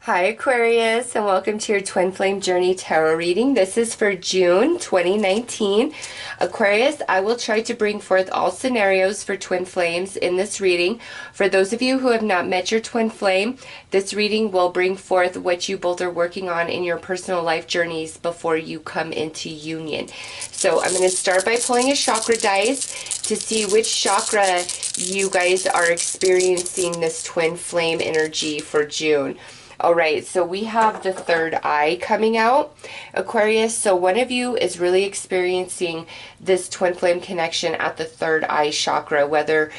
Hi Aquarius, and welcome to your Twin Flame Journey Tarot reading. This is for June 2019. Aquarius, I will try to bring forth all scenarios for Twin Flames in this reading. For those of you who have not met your Twin Flame, this reading will bring forth what you both are working on in your personal life journeys before you come into union. So I'm going to start by pulling a chakra dice to see which chakra you guys are experiencing this Twin Flame energy for June. All right, so we have the third eye coming out, Aquarius. So one of you is really experiencing this twin flame connection at the third eye chakra, whether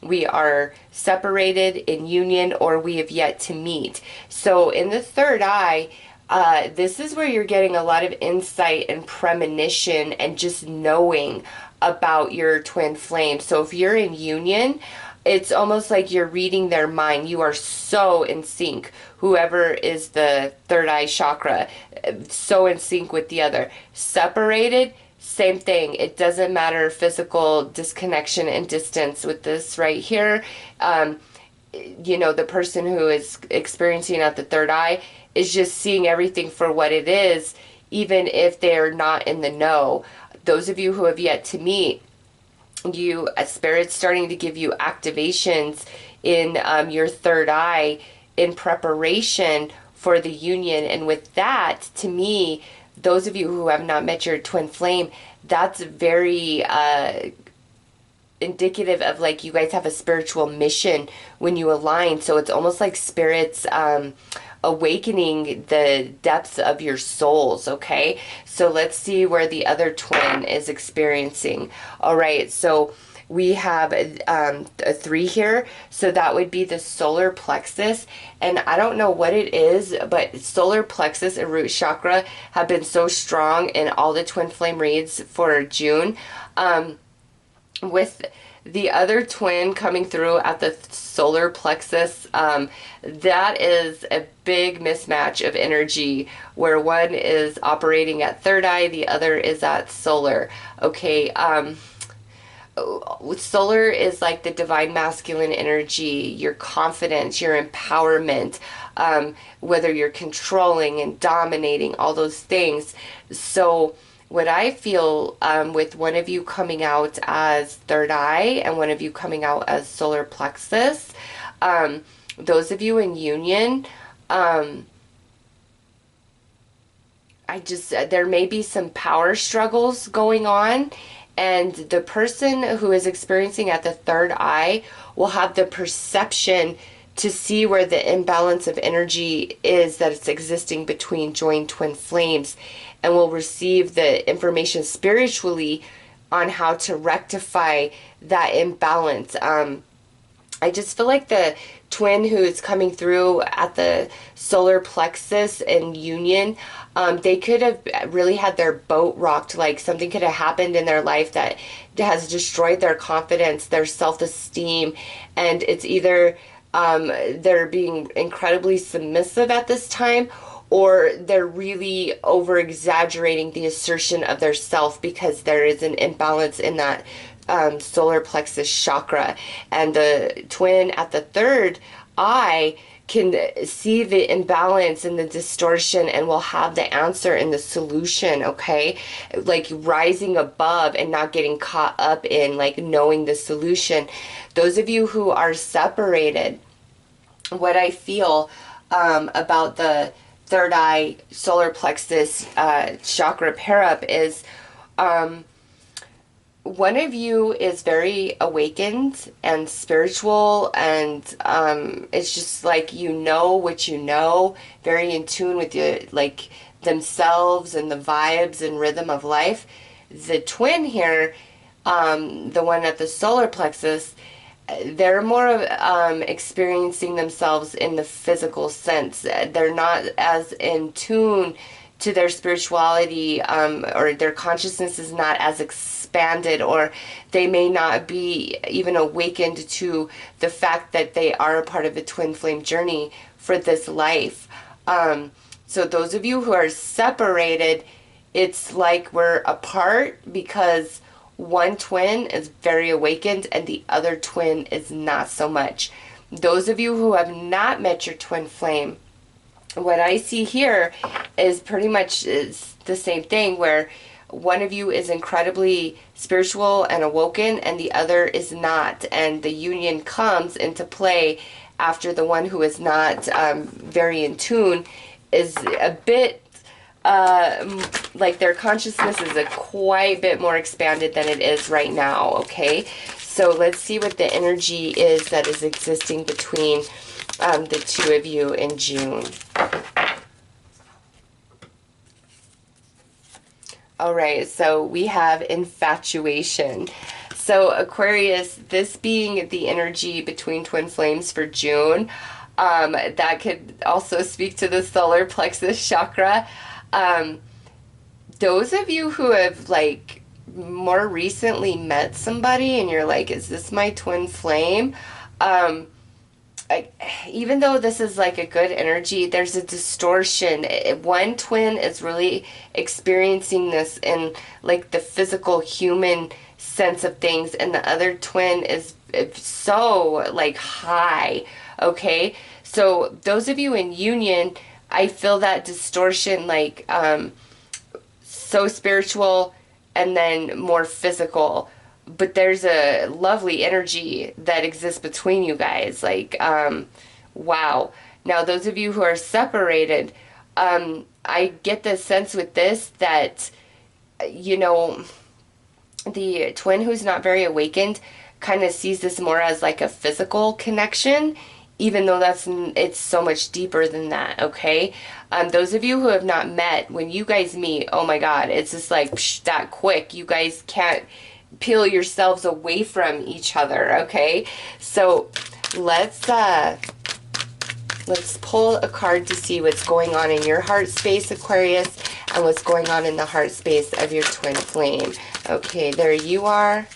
we are separated in union or we have yet to meet. So in the third eye, this is where you're getting a lot of insight and premonition and just knowing about your twin flame. So if you're in union, it's almost like you're reading their mind. You are so in sync. Whoever is the third eye chakra, so in sync with the other. Separated, same thing. It doesn't matter physical disconnection and distance with this right here. You know, the person who is experiencing at the third eye is just seeing everything for what it is, even if they're not in the know. Those of you who have yet to meet, Spirit's starting to give you activations in your third eye in preparation for the union. And with that, to me, those of you who have not met your twin flame, that's very indicative of like you guys have a spiritual mission when you align. So it's almost like Spirit's awakening the depths of your souls. Okay, so let's see where the other twin is experiencing. All right, so we have a 3 here, so that would be the solar plexus. And I don't know what it is, but solar plexus and root chakra have been so strong in all the twin flame reads for June. With the other twin coming through at the solar plexus, that is a big mismatch of energy where one is operating at third eye, the other is at solar. Okay, solar is like the divine masculine energy, your confidence, your empowerment, whether you're controlling and dominating, all those things. So what I feel with one of you coming out as third eye and one of you coming out as solar plexus, those of you in union, there may be some power struggles going on, and the person who is experiencing at the third eye will have the perception to see where the imbalance of energy is that it's existing between joined twin flames, and will receive the information spiritually on how to rectify that imbalance. I just feel like the twin who is coming through at the solar plexus in union, they could have really had their boat rocked. Like something could have happened in their life that has destroyed their confidence, their self-esteem, and it's either they're being incredibly submissive at this time, or they're really over exaggerating the assertion of their self because there is an imbalance in that solar plexus chakra. And the twin at the third eye can see the imbalance and the distortion and will have the answer and the solution. Okay, like rising above and not getting caught up in like knowing the solution. Those of you who are separated, what I feel about the third eye solar plexus chakra pair up is one of you is very awakened and spiritual, and it's just like you know what you know, very in tune with like themselves and the vibes and rhythm of life. The twin here, the one at the solar plexus, they're more of experiencing themselves in the physical sense. They're not as in tune to their spirituality, or their consciousness is not as expanded, or they may not be even awakened to the fact that they are a part of the twin flame journey for this life. So those of you who are separated, it's like we're apart because one twin is very awakened and the other twin is not so much. Those of you who have not met your twin flame, what I see here is pretty much is the same thing, where one of you is incredibly spiritual and awoken and the other is not, and the union comes into play after the one who is not very in tune is a bit like their consciousness is a quite bit more expanded than it is right now. Okay, so let's see what the energy is that is existing between the two of you in June. All right, so we have infatuation. So Aquarius, this being the energy between twin flames for June, that could also speak to the solar plexus chakra. Those of you who have like more recently met somebody and you're like, is this my twin flame? Even though this is like a good energy, there's a distortion. One twin is really experiencing this in like the physical human sense of things, and the other twin is so like high. Okay, so those of you in union, I feel that distortion, like so spiritual and then more physical, but there's a lovely energy that exists between you guys. Like, wow. Now, those of you who are separated, I get the sense with this that, you know, the twin who's not very awakened kind of sees this more as like a physical connection, even though it's so much deeper than that. Okay, those of you who have not met, when you guys meet, oh my god, it's just like that quick. You guys can't peel yourselves away from each other. Okay, so let's pull a card to see what's going on in your heart space, Aquarius, and what's going on in the heart space of your twin flame. Okay, there you are.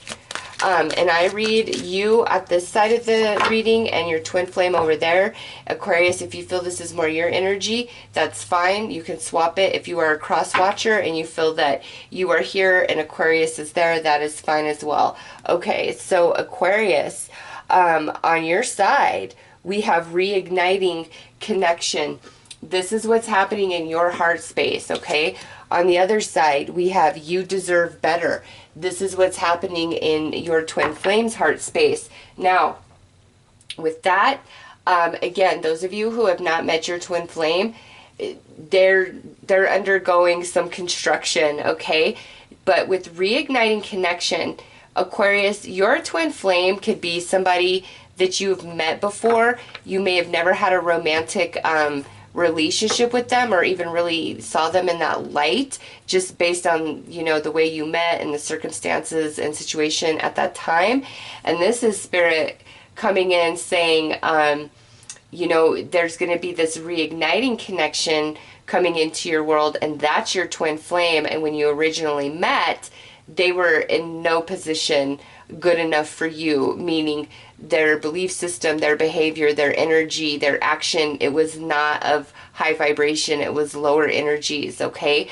And I read you at this side of the reading and your twin flame over there. Aquarius, if you feel this is more your energy, that's fine. You can swap it. If you are a cross watcher and you feel that you are here and Aquarius is there, that is fine as well. Okay, so Aquarius, on your side, we have reigniting connection. This is what's happening in your heart space, okay? On the other side, we have you deserve better. This is what's happening in your twin flame's heart space. Now, with that, again, those of you who have not met your twin flame, they're undergoing some construction, okay? But with reigniting connection, Aquarius, your twin flame could be somebody that you've met before. You may have never had a romantic relationship with them or even really saw them in that light, just based on, you know, the way you met and the circumstances and situation at that time. And this is Spirit coming in saying, you know, there's going to be this reigniting connection coming into your world, and that's your twin flame. And when you originally met, they were in no position good enough for you, meaning their belief system, their behavior, their energy, their action, it was not of high vibration, it was lower energies, okay?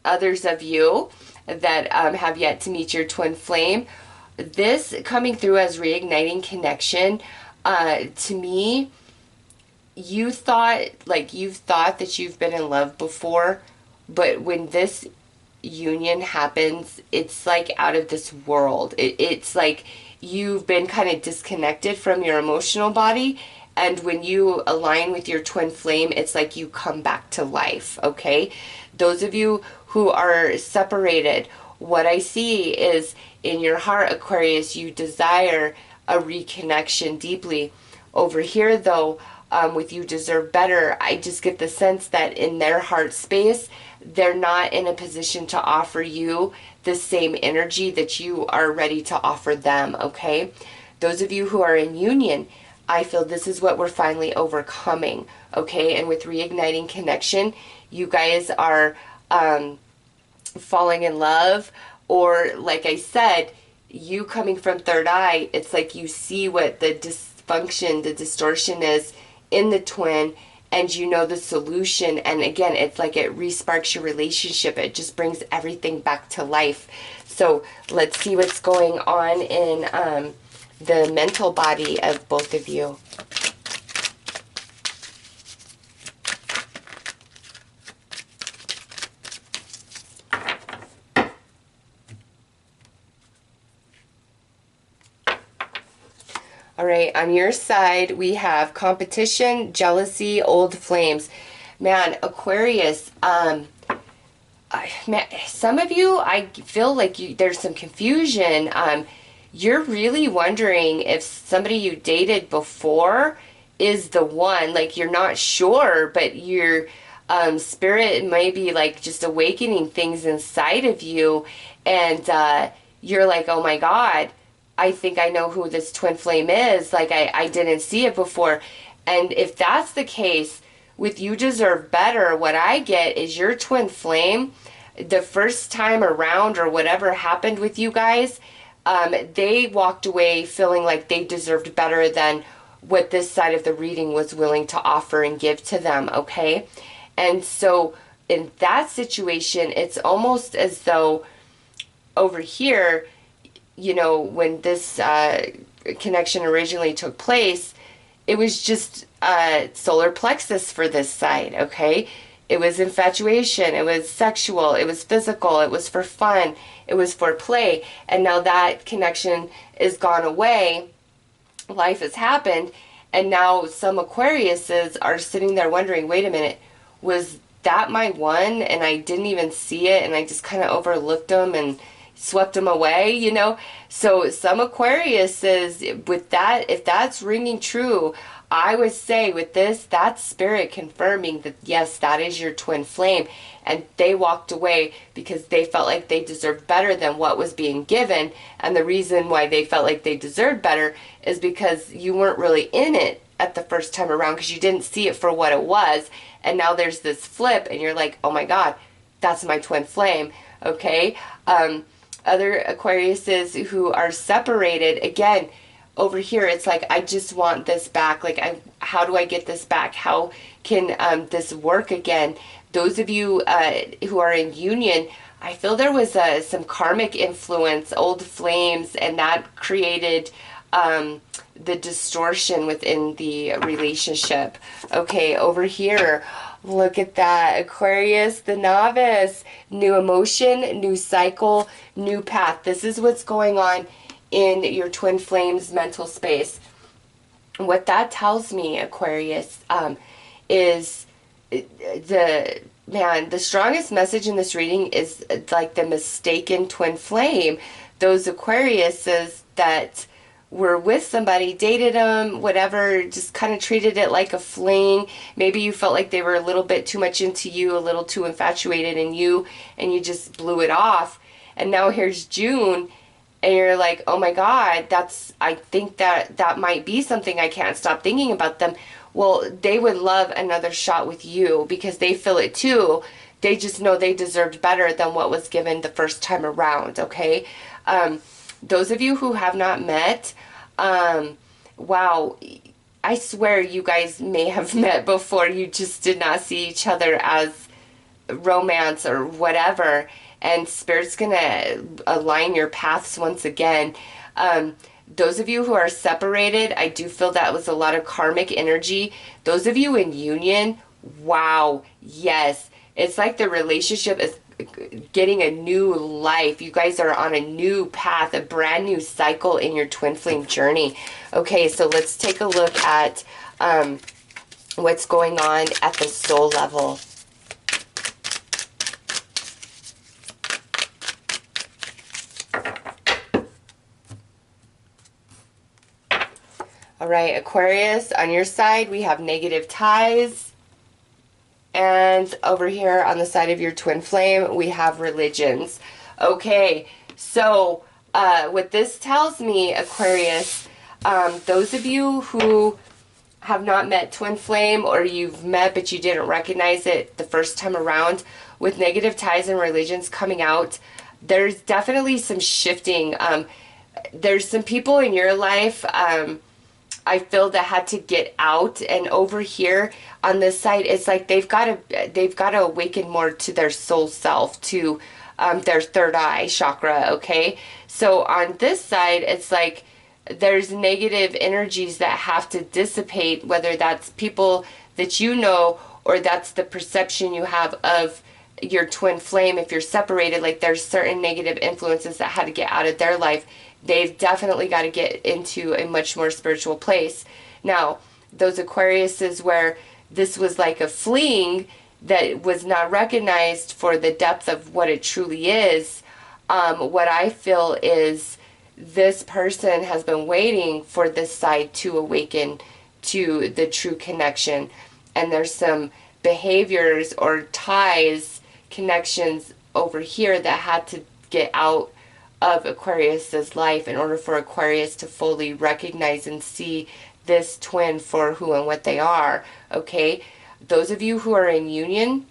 Others of you that have yet to meet your twin flame, this coming through as reigniting connection, to me, you've thought that you've been in love before, but when this union happens, it's like out of this world. It's like you've been kind of disconnected from your emotional body, and when you align with your twin flame, it's like you come back to life, okay? Those of you who are separated, what I see is in your heart, Aquarius, you desire a reconnection deeply. Over here, though, with you deserve better, I just get the sense that in their heart space, they're not in a position to offer you the same energy that you are ready to offer them, okay? Those of you who are in union, I feel this is what we're finally overcoming, okay? And with reigniting connection, you guys are falling in love, or like I said, you coming from third eye, it's like you see what the dysfunction, the distortion is in the twin, and you know the solution. And again, it's like it resparks your relationship. It just brings everything back to life. So let's see what's going on in the mental body of both of you. All right, on your side, we have competition, jealousy, old flames. Man, Aquarius, man, some of you, I feel like there's some confusion. You're really wondering if somebody you dated before is the one. Like, you're not sure, but your spirit may be like just awakening things inside of you. And you're like, oh my God, I think I know who this twin flame is. Like, I didn't see it before. And if that's the case, with You Deserve Better, what I get is your twin flame, the first time around or whatever happened with you guys, they walked away feeling like they deserved better than what this side of the reading was willing to offer and give to them, okay? And so in that situation, it's almost as though over here, you know, when this connection originally took place, it was just solar plexus for this side, okay? It was infatuation, it was sexual, it was physical, it was for fun, it was for play. And now that connection is gone away, life has happened, and now some Aquariuses are sitting there wondering, wait a minute, was that my one and I didn't even see it and I just kind of overlooked them and swept them away, you know? So some Aquariuses, with that, if that's ringing true, I would say with this, that's spirit confirming that yes, that is your twin flame. And they walked away because they felt like they deserved better than what was being given. And the reason why they felt like they deserved better is because you weren't really in it at the first time around, because you didn't see it for what it was. And now there's this flip and you're like, oh my God, that's my twin flame. Okay. Other Aquariuses who are separated, again, over here, it's like, I just want this back. Like, how do I get this back? How can this work again? Those of you who are in union, I feel there was some karmic influence, old flames, and that created the distortion within the relationship. Okay, over here, look at that. Aquarius, the novice. New emotion, new cycle, new path. This is what's going on in your twin flames mental space. What that tells me, Aquarius, is the strongest message in this reading is like the mistaken twin flame. Those Aquariuses that were with somebody, dated them, whatever, just kind of treated it like a fling. Maybe you felt like they were a little bit too much into you, a little too infatuated in you, and you just blew it off. And now here's June, and you're like, oh my God, I think that might be something. I can't stop thinking about them. Well, they would love another shot with you because they feel it too. They just know they deserved better than what was given the first time around, okay? Those of you who have not met, wow, I swear you guys may have met before. You just did not see each other as romance or whatever. And Spirit's going to align your paths once again. Those of you who are separated, I do feel that was a lot of karmic energy. Those of you in union, wow, yes. It's like the relationship is getting a new life. You guys are on a new path, a brand new cycle in your twin flame journey. Okay, so let's take a look at what's going on at the soul level. All right, Aquarius, on your side, we have negative ties. And over here on the side of your twin flame, we have religions. Okay, so what this tells me, Aquarius, those of you who have not met twin flame, or you've met but you didn't recognize it the first time around, with negative ties and religions coming out, there's definitely some shifting. There's some people in your life, I feel, that had to get out, and over here on this side, it's like they've got to awaken more to their soul self, to their third eye chakra. Okay, so on this side, it's like there's negative energies that have to dissipate, whether that's people that you know, or that's the perception you have of your twin flame. If you're separated, like there's certain negative influences that had to get out of their life they've definitely got to get into a much more spiritual place. Now, those Aquariuses where this was like a fling that was not recognized for the depth of what it truly is, what I feel is this person has been waiting for this side to awaken to the true connection. And there's some behaviors or ties, connections over here that had to get out of Aquarius's life in order for Aquarius to fully recognize and see this twin for who and what they are. Okay, those of you who are in union,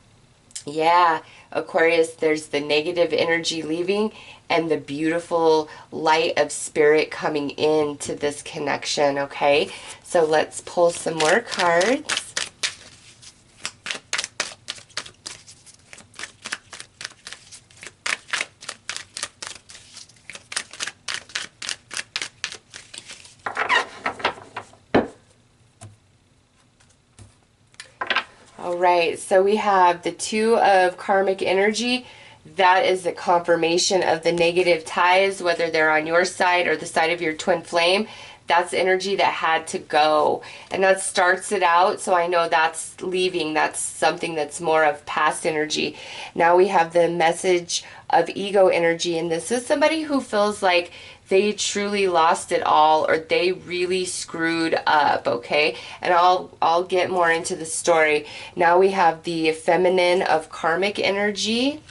yeah, Aquarius, there's the negative energy leaving and the beautiful light of spirit coming into this connection. Okay, so let's pull some more cards. All right, so we have the Two of Karmic Energy. That is the confirmation of the negative ties, whether they're on your side or the side of your twin flame. That's energy that had to go. And that starts it out, so I know that's leaving. That's something that's more of past energy. Now we have the message of ego energy, and this is somebody who feels like they truly lost it all, or they really screwed up, okay? And I'll get more into the story. Now we have the feminine of karmic energy.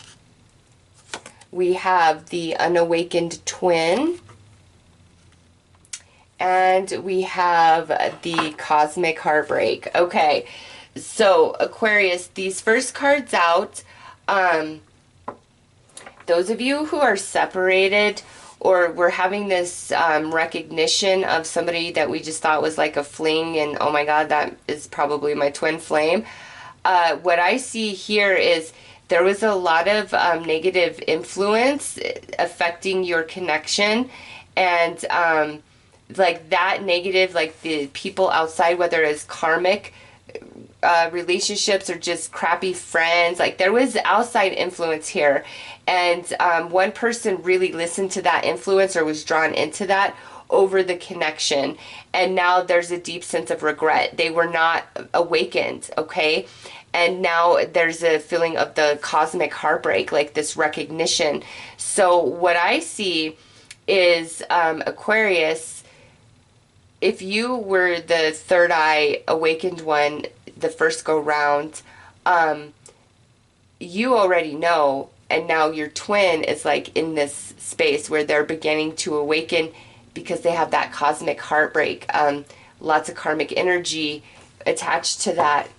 We have the unawakened twin. And we have the cosmic heartbreak. Okay, so Aquarius, these first cards out, those of you who are separated, or we're having this recognition of somebody that we just thought was like a fling, and oh my god, that is probably my twin flame. What I see here is there was a lot of negative influence affecting your connection, and like that negative, like the people outside, whether it's karmic relationships or just crappy friends, like there was outside influence here, and one person really listened to that influence or was drawn into that over the connection, and now there's a deep sense of regret. They were not awakened, okay? And now there's a feeling of the cosmic heartbreak, like this recognition. So what I see is Aquarius, if you were the third eye awakened one the first go round, you already know, and now your twin is like in this space where they're beginning to awaken because they have that cosmic heartbreak, lots of karmic energy attached to that.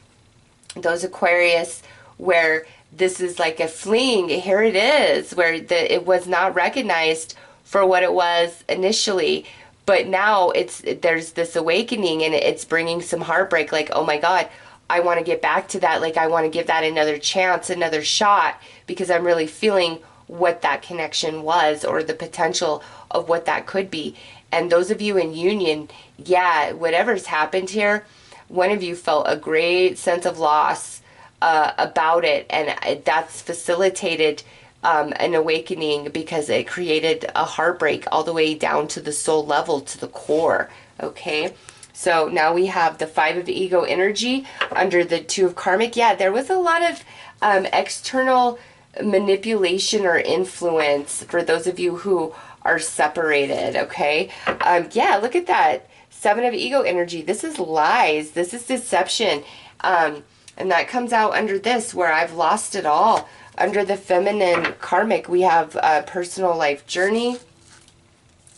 Those Aquarius where this is like a fling, here it is, where it was not recognized for what it was initially. But now there's this awakening, and it's bringing some heartbreak, like, oh my God, I want to get back to that. Like, I want to give that another chance, another shot, because I'm really feeling what that connection was, or the potential of what that could be. And those of you in union, yeah, whatever's happened here, one of you felt a great sense of loss about it, and that's facilitated an awakening because it created a heartbreak all the way down to the soul level, to the core. Okay, so now we have the Five of Ego energy under the Two of Karmic. Yeah, there was a lot of external manipulation or influence for those of you who are separated. Okay, yeah, look at that. Seven of Ego energy. This is lies. This is deception. And that comes out under this, where I've lost it all. Under the feminine karmic, we have personal life journey,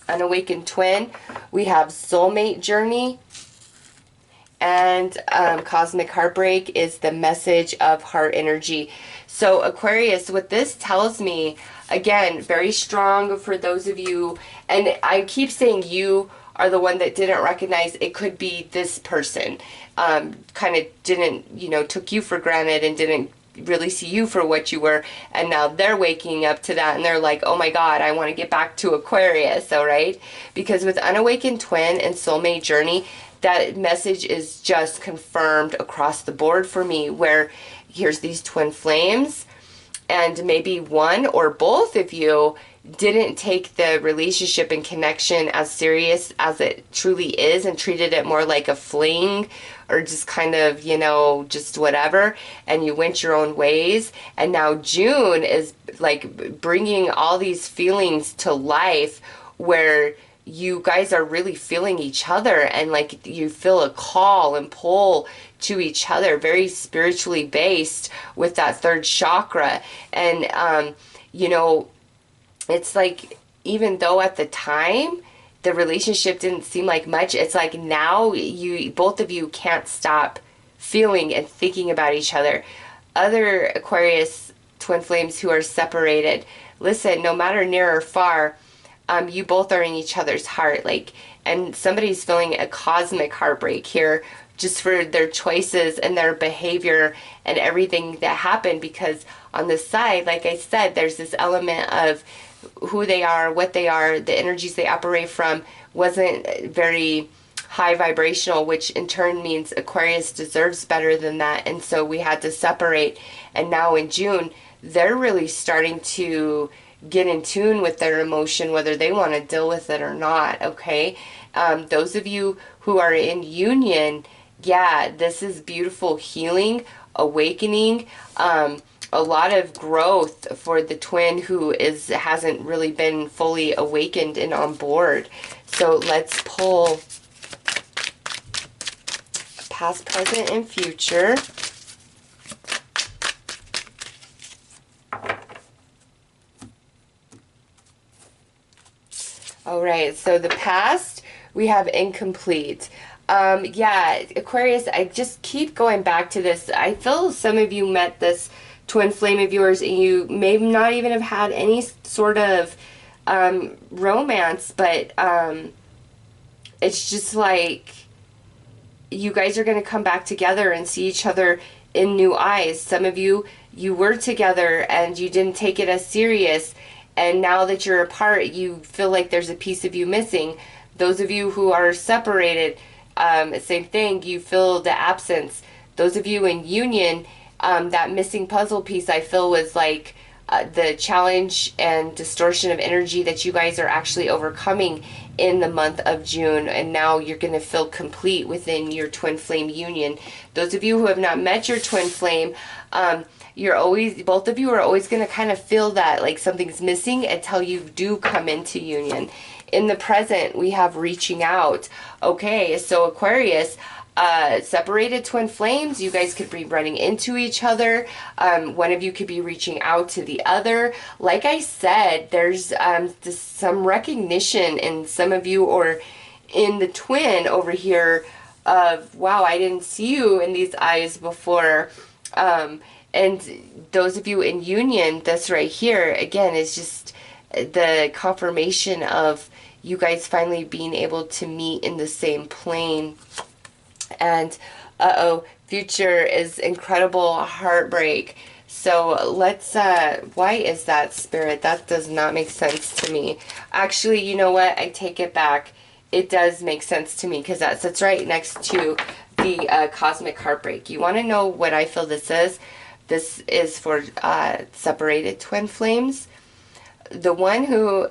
unawakened twin. We have soulmate journey. And cosmic heartbreak is the message of heart energy. So Aquarius, what this tells me, again, very strong for those of you, and I keep saying you are the one that didn't recognize it could be this person. Kind of didn't, took you for granted and didn't really see you for what you were, and now they're waking up to that, and they're like, oh my God, I want to get back to Aquarius. All right, because with unawakened twin and soulmate journey, that message is just confirmed across the board for me, where here's these twin flames, and maybe one or both of you didn't take the relationship and connection as serious as it truly is and treated it more like a fling or just kind of, you know, just whatever, and you went your own ways. And now June is like bringing all these feelings to life where you guys are really feeling each other, and like you feel a call and pull to each other, very spiritually based with that third chakra. And you know, it's like, even though at the time the relationship didn't seem like much, it's like now you both of you can't stop feeling and thinking about each other. Other Aquarius twin flames who are separated, listen, no matter near or far, you both are in each other's heart, like, and somebody's feeling a cosmic heartbreak here just for their choices and their behavior and everything that happened, because on the side, like I said, there's this element of who they are, what they are, the energies they operate from wasn't very high vibrational, which in turn means Aquarius deserves better than that. And so we had to separate. And now in June, they're really starting to get in tune with their emotion, whether they want to deal with it or not, okay? Those of you who are in union, yeah, this is beautiful healing, awakening, a lot of growth for the twin who hasn't really been fully awakened and on board. So let's pull past, present, and future. All right, so the past, we have incomplete. Yeah, Aquarius, I just keep going back to this. I feel some of you met this twin flame of yours and you may not even have had any sort of romance, but it's just like you guys are going to come back together and see each other in new eyes. Some of you, you were together and you didn't take it as serious, and now that you're apart, you feel like there's a piece of you missing. Those of you who are separated, same thing, you feel the absence. Those of you in union, that missing puzzle piece I feel was like the challenge and distortion of energy that you guys are actually overcoming in the month of June, and now you're going to feel complete within your twin flame union. Those of you who have not met your twin flame, both of you are always going to kind of feel that like something's missing until you do come into union. In the present, we have reaching out. Okay, so Aquarius, separated twin flames, you guys could be running into each other. One of you could be reaching out to the other. Like I said, there's some recognition in some of you, or in the twin over here, of, wow, I didn't see you in these eyes before. And those of you in union, this right here, again, is just the confirmation of you guys finally being able to meet in the same plane. And future is incredible heartbreak. So let's, why is that, Spirit? That does not make sense to me. Actually, you know what? I take it back. It does make sense to me, because that sits right next to the cosmic heartbreak. You want to know what I feel this is? This is for separated twin flames. The one who,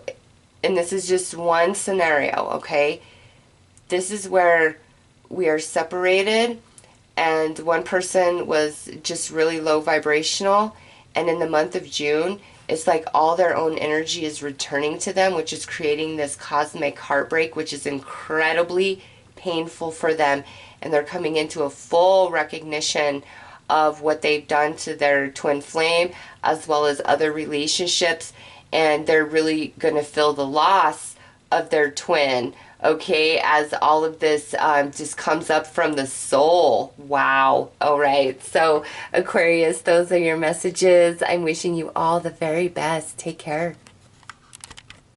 and this is just one scenario, okay? This is where we are separated and one person was just really low vibrational, and in the month of June, it's like all their own energy is returning to them, which is creating this cosmic heartbreak, which is incredibly painful for them, and they're coming into a full recognition of what they've done to their twin flame as well as other relationships, and they're really going to feel the loss of their twin, okay, as all of this just comes up from the soul. Wow. All right, so Aquarius, those are your messages. I'm wishing you all the very best. Take care.